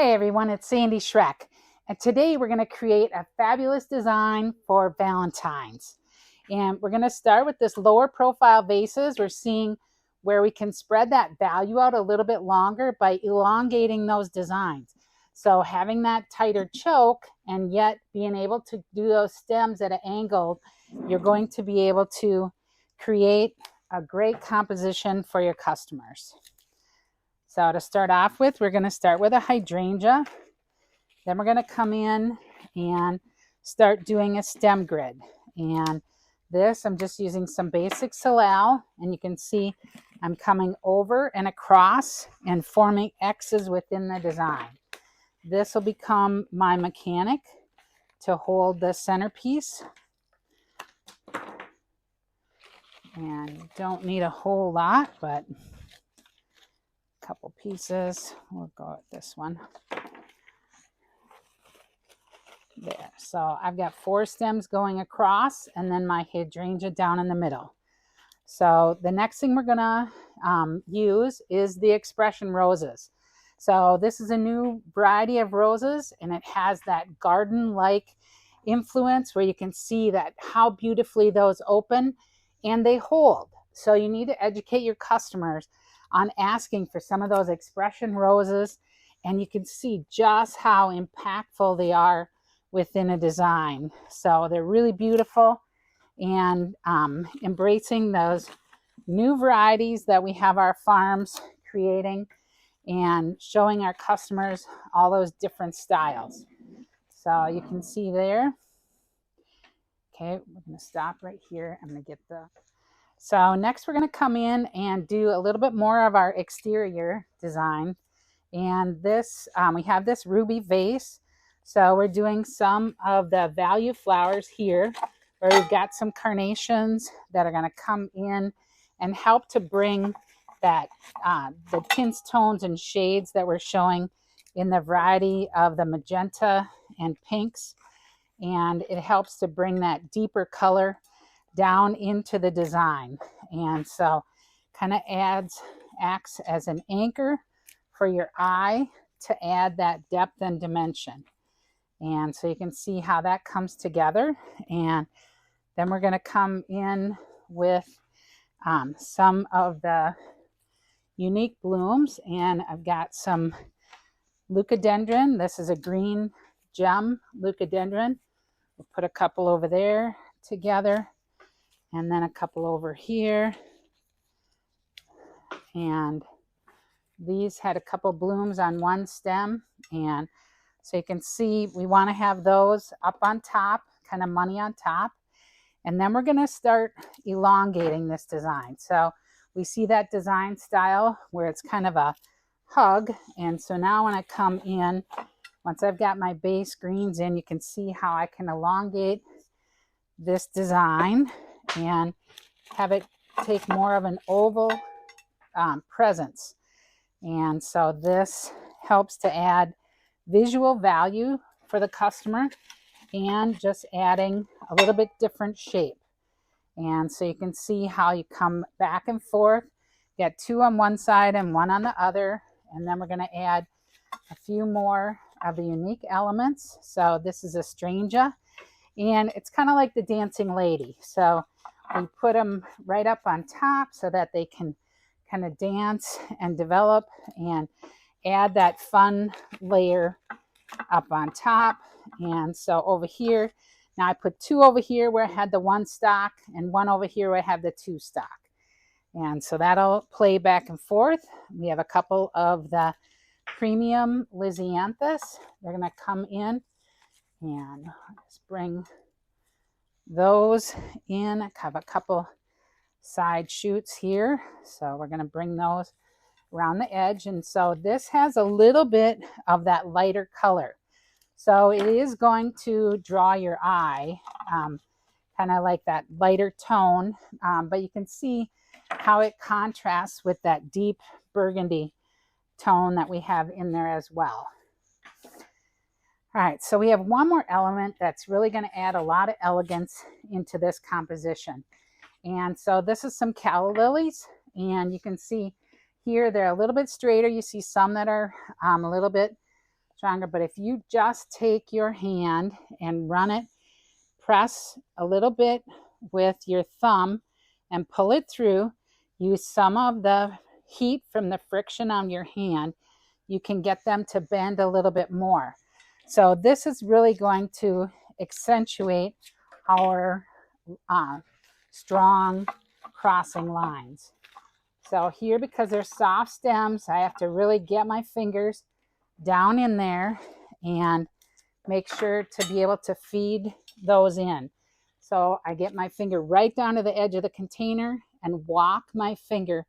Hey everyone, it's Sandy Schreck, and today we're going to create a fabulous design for Valentine's. And we're going to start with this lower profile vases. We're seeing where we can spread that value out a little bit longer by elongating those designs. So having that tighter choke and yet being able to do those stems at an angle, you're going to be able to create a great composition for your customers. So to start off with, we're going to start with a hydrangea. Then we're going to come in and start doing a stem grid. And this, I'm just using some basic floral, and you can see I'm coming over and across and forming X's within the design. This will become my mechanic to hold the centerpiece. And you don't need a whole lot, but a couple pieces. We'll go with this one. There. So I've got 4 stems going across and then my hydrangea down in the middle. So the next thing we're going to use is the expression roses. So this is a new variety of roses, and it has that garden-like influence where you can see that how beautifully those open and they hold. So you need to educate your customers on asking for some of those expression roses, and you can see just how impactful they are within a design. So they're really beautiful, and embracing those new varieties that we have our farms creating and showing our customers all those different styles. So you can see there. Okay, we're going to stop right here. I'm going to get so next we're going to come in and do a little bit more of our exterior design. And this, we have this ruby vase. So we're doing some of the value flowers here, where we've got some carnations that are going to come in and help to bring that the tints, tones, and shades that we're showing in the variety of the magenta and pinks. And it helps to bring that deeper color down into the design. And so kind of acts as an anchor for your eye to add that depth and dimension. And so you can see how that comes together. And then we're going to come in with some of the unique blooms. And I've got some leucadendron. This is a green gem leucadendron. We'll put a couple over there together, and then a couple over here. And these had a couple blooms on one stem, and so you can see we want to have those up on top, kind of money on top. And then we're going to start elongating this design. So we see that design style where it's kind of a hug. And so now when I come in, once I've got my base greens in, you can see how I can elongate this design and have it take more of an oval presence. And so this helps to add visual value for the customer and just adding a little bit different shape. And so you can see how you come back and forth, get 2 on one side and 1 on the other. And then we're going to add a few more of the unique elements. So this is a hydrangea, and it's kind of like the dancing lady. So we put them right up on top so that they can kind of dance and develop and add that fun layer up on top. And so over here, now I put 2 over here where I had the 1 stalk, and 1 over here where I have the 2 stalk. And so that'll play back and forth. We have a couple of the premium lysianthus. They're going to come in, and just bring those in. I have a couple side shoots here, so we're going to bring those around the edge. And so this has a little bit of that lighter color, so it is going to draw your eye, kind of like that lighter tone, but you can see how it contrasts with that deep burgundy tone that we have in there as well. All right, so we have one more element that's really going to add a lot of elegance into this composition. And so this is some calla lilies, and you can see here they're a little bit straighter. You see some that are a little bit stronger. But if you just take your hand and run it, press a little bit with your thumb and pull it through, use some of the heat from the friction on your hand, you can get them to bend a little bit more. So this is really going to accentuate our strong crossing lines. So here, because they're soft stems, I have to really get my fingers down in there and make sure to be able to feed those in. So I get my finger right down to the edge of the container and walk my finger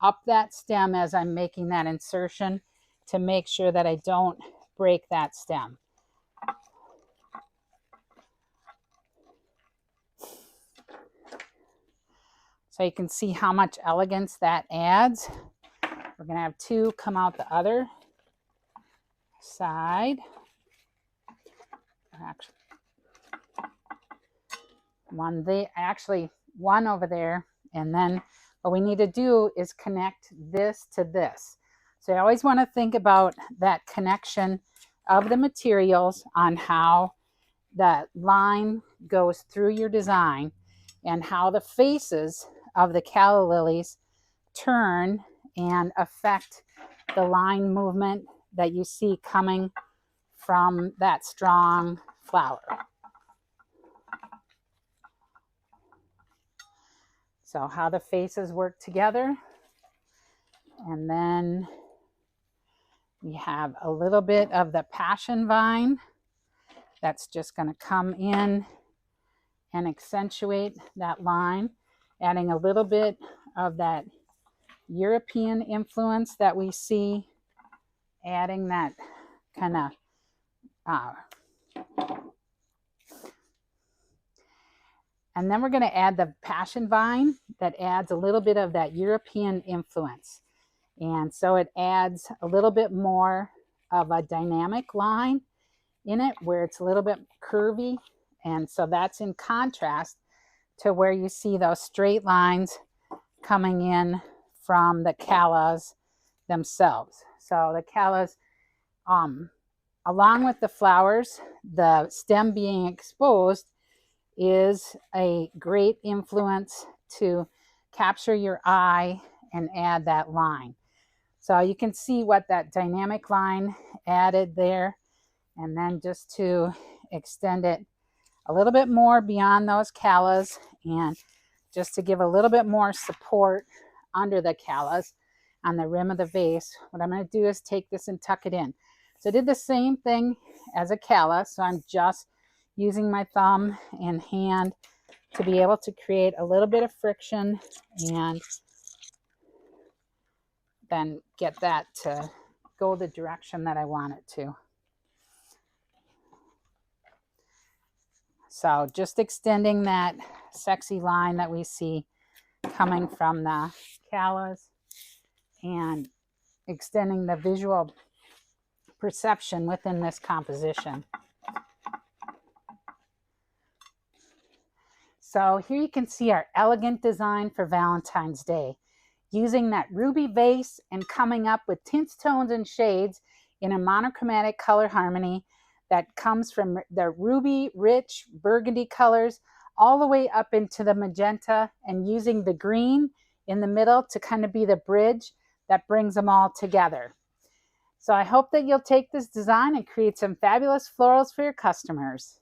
up that stem as I'm making that insertion to make sure that I don't break that stem. So you can see how much elegance that adds. We're going to have two come out the other side. Actually, one over there, and then what we need to do is connect this to this. So I always want to think about that connection of the materials on how that line goes through your design and how the faces of the calla lilies turn and affect the line movement that you see coming from that strong flower. So how the faces work together. And then we have a little bit of the passion vine that's just going to come in and accentuate that line, adding a little bit of that European influence that we see, adding that kind of and then we're going to add the passion vine that adds a little bit of that European influence. And so it adds a little bit more of a dynamic line in it where it's a little bit curvy. And so that's in contrast to where you see those straight lines coming in from the callas themselves. So the callas, along with the flowers, the stem being exposed is a great influence to capture your eye and add that line. So you can see what that dynamic line added there, and then just to extend it a little bit more beyond those callas and just to give a little bit more support under the callas on the rim of the vase, what I'm going to do is take this and tuck it in. So I did the same thing as a calla, so I'm just using my thumb and hand to be able to create a little bit of friction and then get that to go the direction that I want it to. So just extending that sexy line that we see coming from the callas and extending the visual perception within this composition. So here you can see our elegant design for Valentine's Day, using that ruby vase and coming up with tints, tones, and shades in a monochromatic color harmony that comes from the ruby rich burgundy colors all the way up into the magenta, and using the green in the middle to kind of be the bridge that brings them all together. So I hope that you'll take this design and create some fabulous florals for your customers.